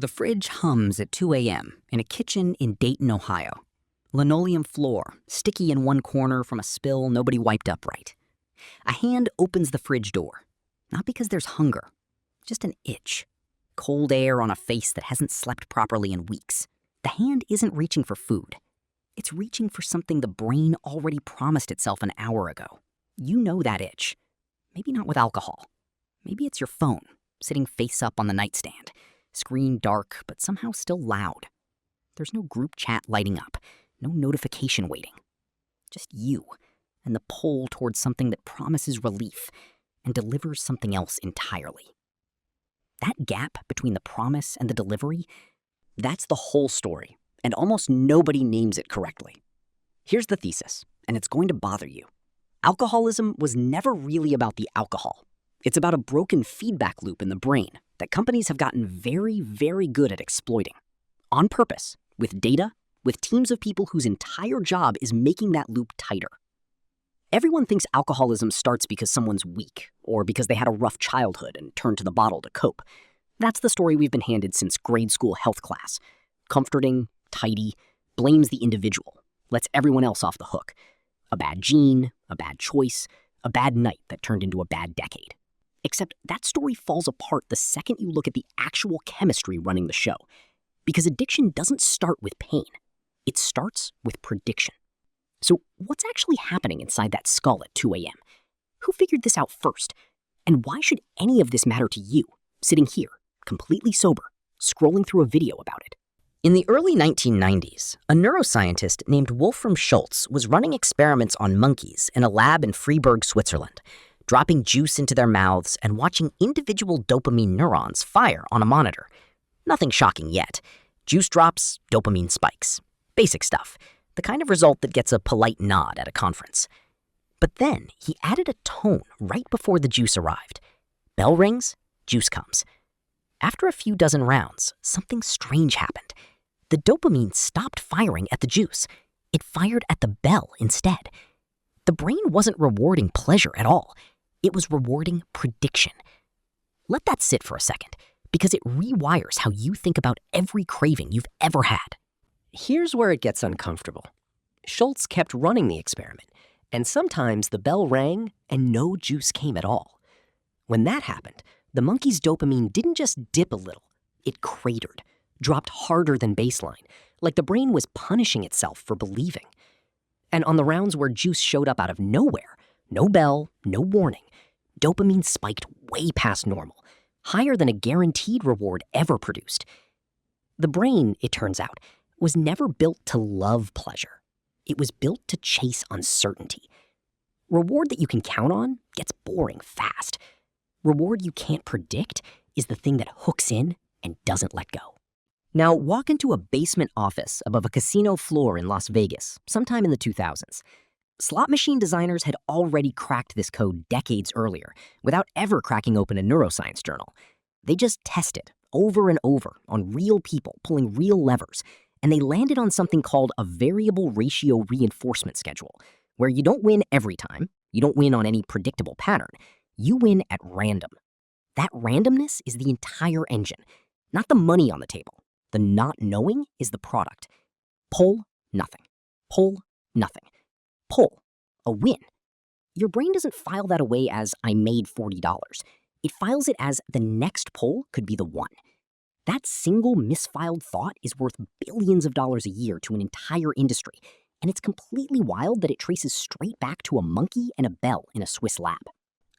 The fridge hums at 2 a.m. in a kitchen in Dayton, Ohio. Linoleum floor, sticky in one corner from a spill nobody wiped up right. A hand opens the fridge door, not because there's hunger, just an itch. Cold air on a face that hasn't slept properly in weeks. The hand isn't reaching for food. It's reaching for something the brain already promised itself an hour ago. You know that itch. Maybe not with alcohol. Maybe it's your phone, sitting face up on the nightstand. Screen dark, but somehow still loud. There's no group chat lighting up, no notification waiting. Just you and the pull towards something that promises relief and delivers something else entirely. That gap between the promise and the delivery, that's the whole story, and almost nobody names it correctly. Here's the thesis, and it's going to bother you. Alcoholism was never really about the alcohol. It's about a broken feedback loop in the brain that companies have gotten very, very good at exploiting. On purpose, with data, with teams of people whose entire job is making that loop tighter. Everyone thinks alcoholism starts because someone's weak, or because they had a rough childhood and turned to the bottle to cope. That's the story we've been handed since grade school health class. Comforting, tidy, blames the individual, lets everyone else off the hook. A bad gene, a bad choice, a bad night that turned into a bad decade. Except that story falls apart the second you look at the actual chemistry running the show. Because addiction doesn't start with pain. It starts with prediction. So what's actually happening inside that skull at 2 a.m.? Who figured this out first? And why should any of this matter to you, sitting here, completely sober, scrolling through a video about it? In the early 1990s, a neuroscientist named Wolfram Schultz was running experiments on monkeys in a lab in Freiburg, Switzerland, dropping juice into their mouths and watching individual dopamine neurons fire on a monitor. Nothing shocking yet. Juice drops, dopamine spikes. Basic stuff, the kind of result that gets a polite nod at a conference. But then he added a tone right before the juice arrived. Bell rings, juice comes. After a few dozen rounds, something strange happened. The dopamine stopped firing at the juice. It fired at the bell instead. The brain wasn't rewarding pleasure at all. It was rewarding prediction. Let that sit for a second, because it rewires how you think about every craving you've ever had. Here's where it gets uncomfortable. Schultz kept running the experiment, and sometimes the bell rang and no juice came at all. When that happened, the monkey's dopamine didn't just dip a little, it cratered, dropped harder than baseline, like the brain was punishing itself for believing. And on the rounds where juice showed up out of nowhere, no bell, no warning, dopamine spiked way past normal, higher than a guaranteed reward ever produced. The brain, it turns out, was never built to love pleasure. It was built to chase uncertainty. Reward that you can count on gets boring fast. Reward you can't predict is the thing that hooks in and doesn't let go. Now walk into a basement office above a casino floor in Las Vegas, sometime in the 2000s. Slot machine designers had already cracked this code decades earlier, without ever cracking open a neuroscience journal. They just tested over and over on real people pulling real levers, and they landed on something called a variable ratio reinforcement schedule, where you don't win every time, you don't win on any predictable pattern, you win at random. That randomness is the entire engine, not the money on the table. The not knowing is the product. Pull, nothing. Pull, nothing. Pull, a win. Your brain doesn't file that away as I made $40. It files it as the next pull could be the one. That single misfiled thought is worth billions of dollars a year to an entire industry, and it's completely wild that it traces straight back to a monkey and a bell in a Swiss lab.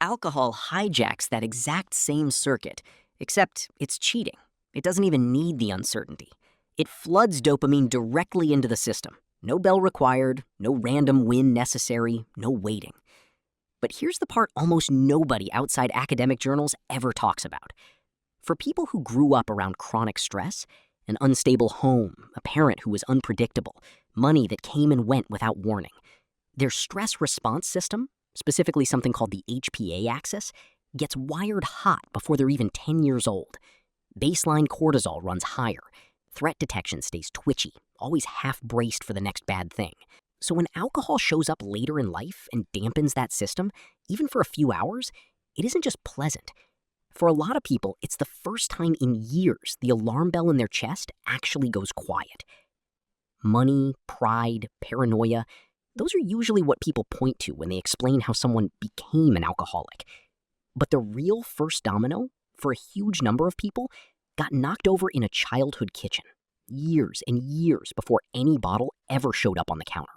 Alcohol hijacks that exact same circuit, except it's cheating. It doesn't even need the uncertainty. It floods dopamine directly into the system. No bell required, no random win necessary, no waiting. But here's the part almost nobody outside academic journals ever talks about. For people who grew up around chronic stress, an unstable home, a parent who was unpredictable, money that came and went without warning, their stress response system, specifically something called the HPA axis, gets wired hot before they're even 10 years old. Baseline cortisol runs higher. Threat detection stays twitchy, always half-braced for the next bad thing. So when alcohol shows up later in life and dampens that system, even for a few hours, it isn't just pleasant. For a lot of people, it's the first time in years the alarm bell in their chest actually goes quiet. Money, pride, paranoia, those are usually what people point to when they explain how someone became an alcoholic. But the real first domino, for a huge number of people, got knocked over in a childhood kitchen, years and years before any bottle ever showed up on the counter.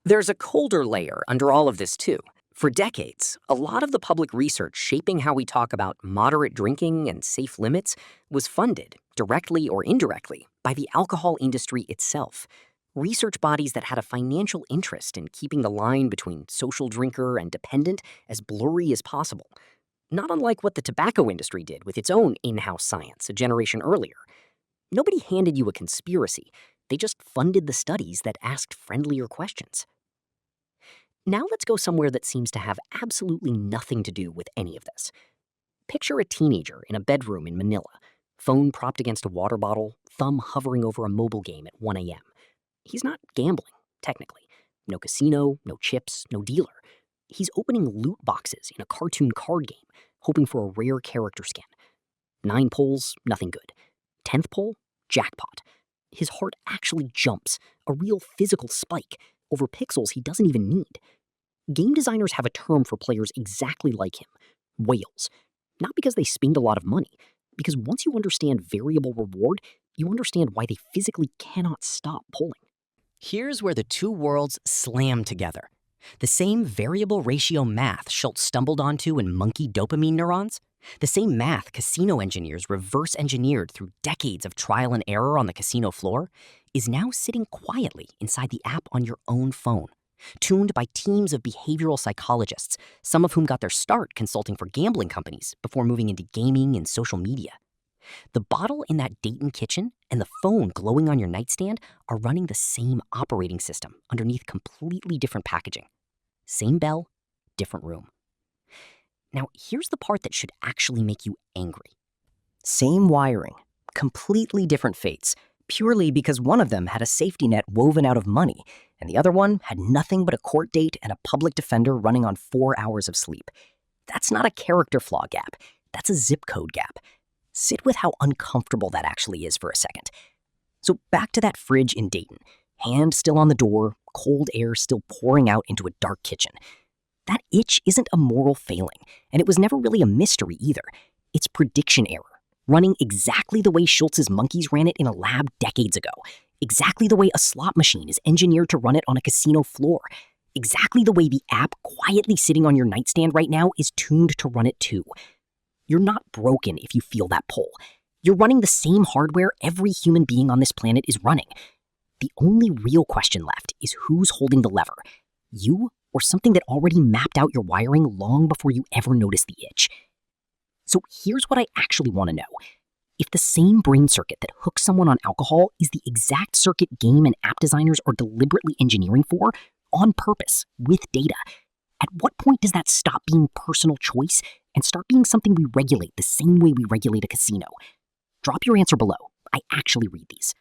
There's a colder layer under all of this, too. For decades, a lot of the public research shaping how we talk about moderate drinking and safe limits was funded, directly or indirectly, by the alcohol industry itself. Research bodies that had a financial interest in keeping the line between social drinker and dependent as blurry as possible. Not unlike what the tobacco industry did with its own in-house science a generation earlier. Nobody handed you a conspiracy. They just funded the studies that asked friendlier questions. Now let's go somewhere that seems to have absolutely nothing to do with any of this. Picture a teenager in a bedroom in Manila, phone propped against a water bottle, thumb hovering over a mobile game at 1 a.m. He's not gambling, technically. No casino, no chips, no dealer. He's opening loot boxes in a cartoon card game, hoping for a rare character skin. 9 pulls, nothing good. 10th pull, jackpot. His heart actually jumps, a real physical spike, over pixels he doesn't even need. Game designers have a term for players exactly like him, whales. Not because they spend a lot of money, because once you understand variable reward, you understand why they physically cannot stop pulling. Here's where the two worlds slam together. The same variable ratio math Schultz stumbled onto in monkey dopamine neurons, the same math casino engineers reverse engineered through decades of trial and error on the casino floor, is now sitting quietly inside the app on your own phone, tuned by teams of behavioral psychologists, some of whom got their start consulting for gambling companies before moving into gaming and social media. The bottle in that Dayton kitchen and the phone glowing on your nightstand are running the same operating system underneath completely different packaging. Same bell, different room. Now, here's the part that should actually make you angry. Same wiring, completely different fates, purely because one of them had a safety net woven out of money, and the other one had nothing but a court date and a public defender running on 4 hours of sleep. That's not a character flaw gap. That's a zip code gap. Sit with how uncomfortable that actually is for a second. So back to that fridge in Dayton. Hand still on the door, cold air still pouring out into a dark kitchen. That itch isn't a moral failing, and it was never really a mystery either. It's prediction error, running exactly the way Schultz's monkeys ran it in a lab decades ago, exactly the way a slot machine is engineered to run it on a casino floor, exactly the way the app quietly sitting on your nightstand right now is tuned to run it too. You're not broken if you feel that pull. You're running the same hardware every human being on this planet is running. The only real question left is who's holding the lever, you or something that already mapped out your wiring long before you ever noticed the itch. So here's what I actually want to know. If the same brain circuit that hooks someone on alcohol is the exact circuit game and app designers are deliberately engineering for, on purpose, with data, at what point does that stop being personal choice and start being something we regulate the same way we regulate a casino? Drop your answer below. I actually read these.